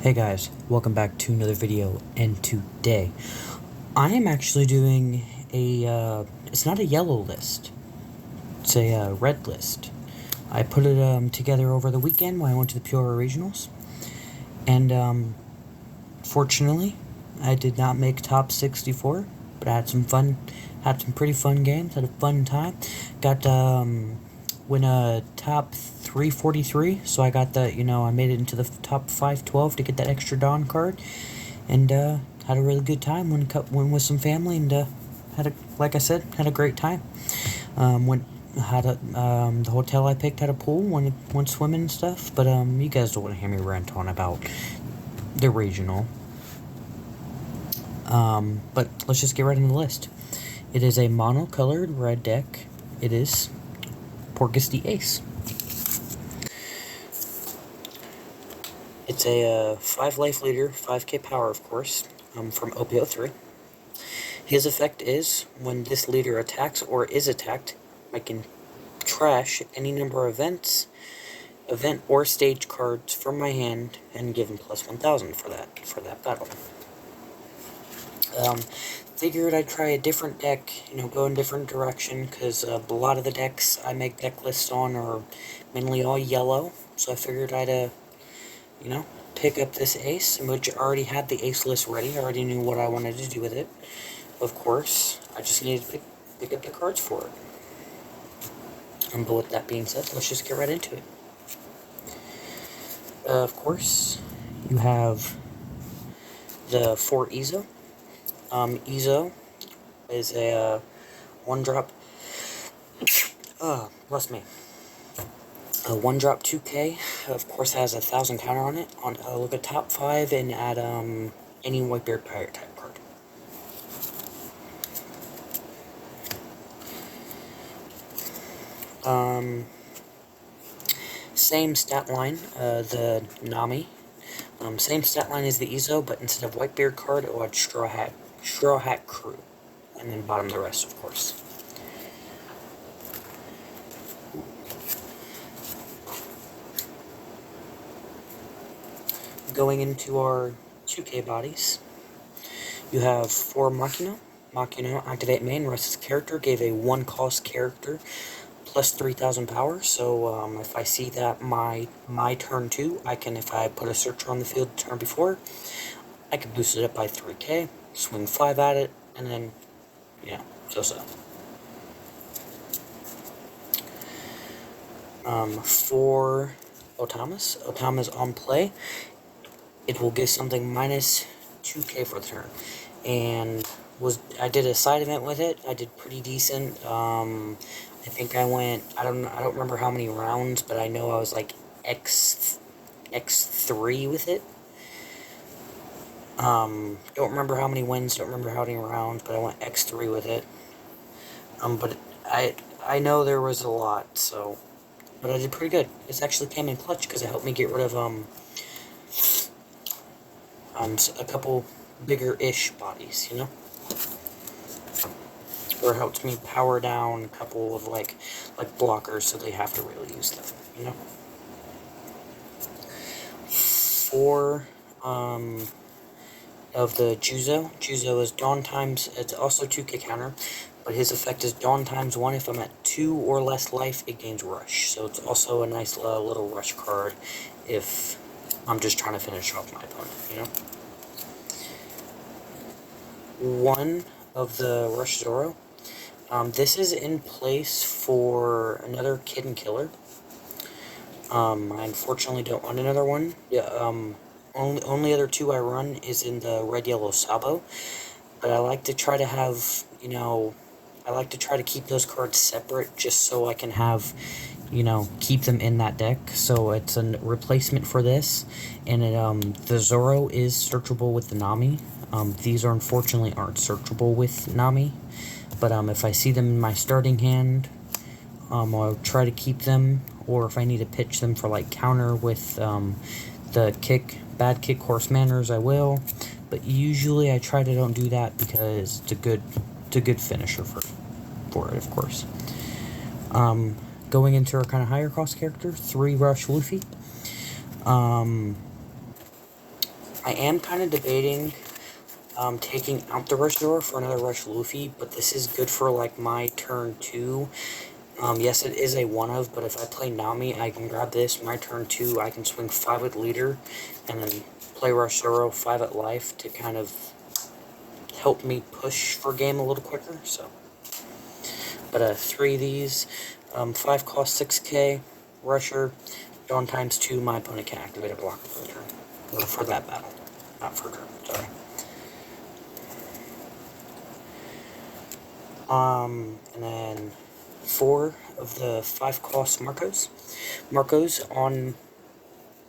Hey guys, welcome back to another video, and today I am actually doing it's not a yellow list, it's a red list. I put it together over the weekend when I went to the Peoria Regionals, and fortunately I did not make top 64, but I had some pretty fun games, had a fun time, got win a top 343, so I got I made it into the top 512 to get that extra Dawn card, and had a really good time. Went with some family, and like I said, had a great time. The hotel I picked had a pool, went swimming and stuff, but you guys don't want to hear me rant on about the regional. But let's just get right into the list. It is a mono-colored red deck. It is Porgus the Ace. It's a 5 life leader, 5k power, of course, from OPO3. His effect is, when this leader attacks or is attacked, I can trash any number of event or stage cards from my hand and give him plus 1,000 for that battle. Figured I'd try a different deck, go in a different direction, because a lot of the decks I make deck lists on are mainly all yellow, so I figured I'd, pick up this ace, which I already had the ace list ready. I already knew what I wanted to do with it. Of course, I just needed to pick up the cards for it. But with that being said, let's just get right into it. Of course, you have the 4 Izo. Izo is a 1-drop. Bless me. A 1-drop 2k, of course, has 1,000 counter on it. Look at top 5 and add any Whitebeard Pirate type card. Same stat line, the Nami. Same stat line as the Izo, but instead of Whitebeard card, it would Straw Hat Crew, and then bottom the rest, of course. Going into our 2k bodies, you have 4 Machina. Machina, activate main, rest its character, gave a 1-cost character plus 3,000 power, so if I see that my turn 2, I can, if I put a searcher on the field the turn before, I can boost it up by 3k, swing 5 at it, and then, so. For Otama's on play, it will give something minus 2k for the turn, and I did a side event with it. I did pretty decent. I think I went, I don't remember how many rounds, but I know I was like X3 with it. Don't remember how many wins, don't remember how many rounds, but I went X3 with it. But I know there was a lot, so, but I did pretty good. It actually came in clutch because it helped me get rid of a couple bigger-ish bodies, or helped me power down a couple of like blockers, so they have to really use them, 4 of the Juzo. Juzo is Dawn times, it's also 2k counter, but his effect is Dawn times 1. If I'm at 2 or less life, it gains Rush, so it's also a nice little Rush card if I'm just trying to finish off my opponent, 1 of the Rush Zoro. This is in place for another Kid Killer. I unfortunately don't run another one. Only other 2 I run is in the Red Yellow Sabo, but I like to try to have, I like to try to keep those cards separate just so I can have, keep them in that deck. So it's a replacement for this, and the Zoro is searchable with the Nami. These unfortunately aren't searchable with Nami, but if I see them in my starting hand, I'll try to keep them, or if I need to pitch them for like counter with the bad kick horse manners, I will. But usually I try to don't do that because it's a good finisher for it, of course. Going into our kind of higher cost character, 3 Rush Luffy. I am kind of debating taking out the Rush Zoro for another Rush Luffy, but this is good for, like, my turn 2. Yes, it is a one-of, but if I play Nami, I can grab this. My turn 2, I can swing 5 with Leader, and then play Rush Zoro 5 at life to kind of help me push for game a little quicker, so. But 3 of these, 5 cost 6k, Rusher, Dawn times 2, my opponent can activate a blocker for the turn. Or for that battle. Not for turn, sorry. And then 4 of the 5 cost Marcos. Marcos, on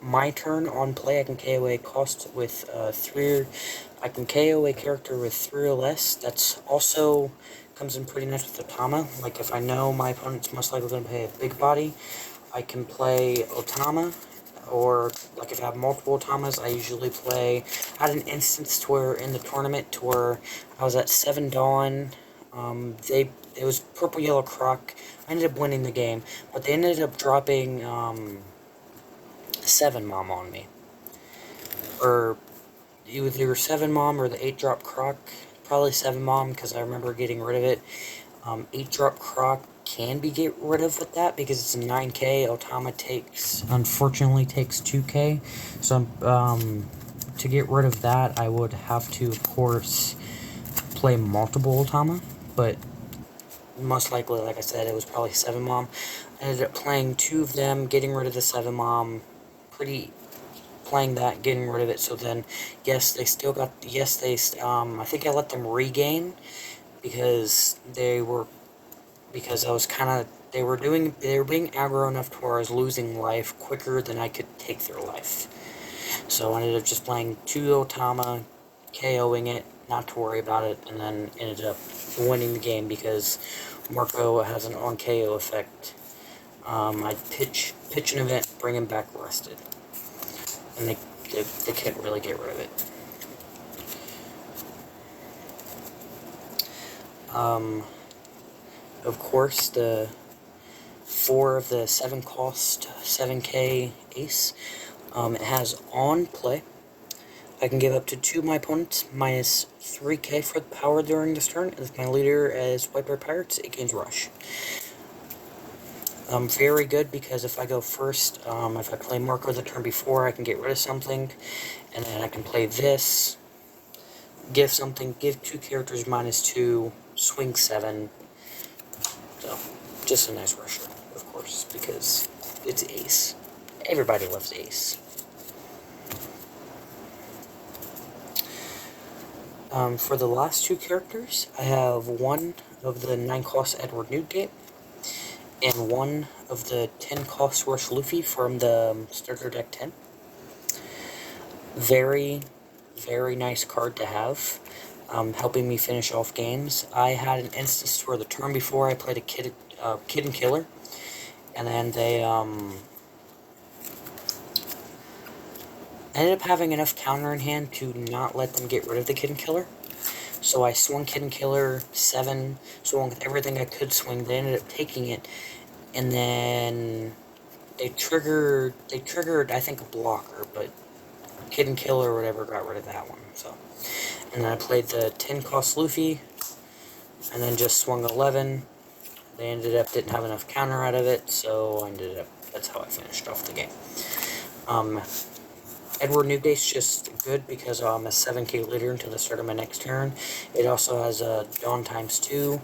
my turn on play, I can KO a cost with 3. I can KO a character with 3 or less. That's also comes in pretty nice with Otama. Like, if I know my opponent's most likely going to play a big body, I can play Otama. Or, like, if I have multiple Otamas, I usually play. I had an instance to where in the tournament to where I was at 7 Dawn. It was Purple Yellow Croc. I ended up winning the game, but they ended up dropping 7 Mom on me. Or either 7 Mom or the 8 drop Croc. Probably 7 Mom because I remember getting rid of it. 8 drop Croc can be get rid of with that because it's a 9k. Otama unfortunately takes 2k. So to get rid of that, I would have to, of course, play multiple Otama, but most likely, like I said, it was probably 7 Mom. I ended up playing 2 of them, getting rid of the 7 Mom, playing that, getting rid of it. So then, yes, they still got, I think I let them regain because I was kind of, they were being aggro enough to where I was losing life quicker than I could take their life. So I ended up just playing 2 Otama, KOing it, not to worry about it, and then ended up winning the game because Marco has an on-KO effect. I'd pitch an event, bring him back rested. And they couldn't really get rid of it. Of course, the 4 of the 7 cost 7k Ace, it has on play. I can give up to 2 of my opponents, minus 3k for the power during this turn. If my leader is Whitebeard Pirates, it gains Rush. Very good because if I go first, if I play Marco the turn before, I can get rid of something, and then I can play this, give 2 characters minus 2, swing 7. So, just a nice rusher, of course, because it's Ace. Everybody loves Ace. For the last 2 characters, I have 1 of the 9 cost Edward Newgate, and 1 of the 10 cost Rush Luffy from the starter deck 10. Very, very nice card to have, helping me finish off games. I had an instance where the turn before I played a Kid and Killer, and then they ended up having enough counter in hand to not let them get rid of the Kid and Killer. So I swung Kid and Killer 7, swung with everything I could swing. They ended up taking it, and then they triggered, I think, a blocker, but Kid and Killer or whatever got rid of that one. So, and then I played the 10 cost Luffy, and then just swung 11. They didn't have enough counter out of it, so that's how I finished off the game. Edward Newgate's just good because I'm a 7k leader until the start of my next turn. It also has a Dawn times 2.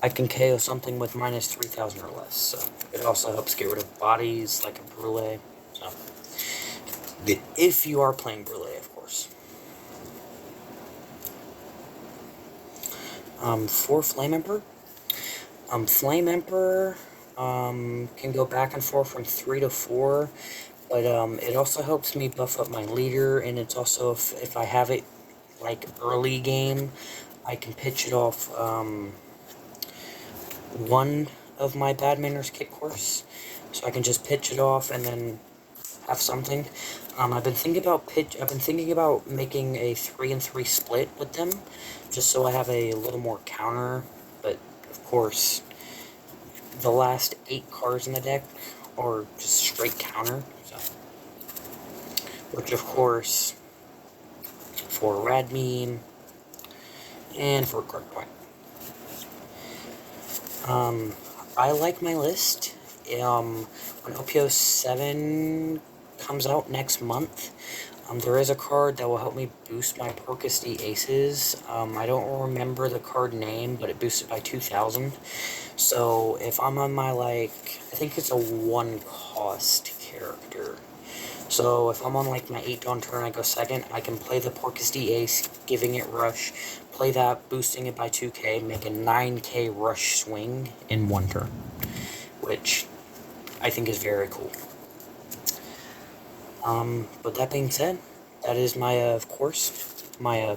I can KO something with minus 3,000 or less, so it also helps get rid of bodies like a Brûlé. So, if you are playing Brûlé, of course. For Flame Emperor. Flame Emperor can go back and forth from 3 to 4. But it also helps me buff up my leader, and it's also, if I have it, like, early game, I can pitch it off 1 of my Bad Manners Kit course. So I can just pitch it off and then have something. I've been thinking about making a 3-and-3 split with them, just so I have a little more counter, but, of course, the last 8 cards in the deck are just straight counter. which of course, for Rad Meme, and for Card Point. I like my list. When OPO 7 comes out next month, there is a card that will help me boost my Porcus D Aces. I don't remember the card name, but it boosted by 2,000. So if I'm on my, I think it's a 1-cost character. So if I'm on, my 8 Dawn turn, I go second, I can play the Porcus D Ace, giving it Rush, play that, boosting it by 2k, make a 9k Rush swing in 1 turn, which I think is very cool. But that being said, that is my, of course, my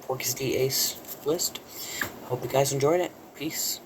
Porcus D Ace list. Hope you guys enjoyed it. Peace.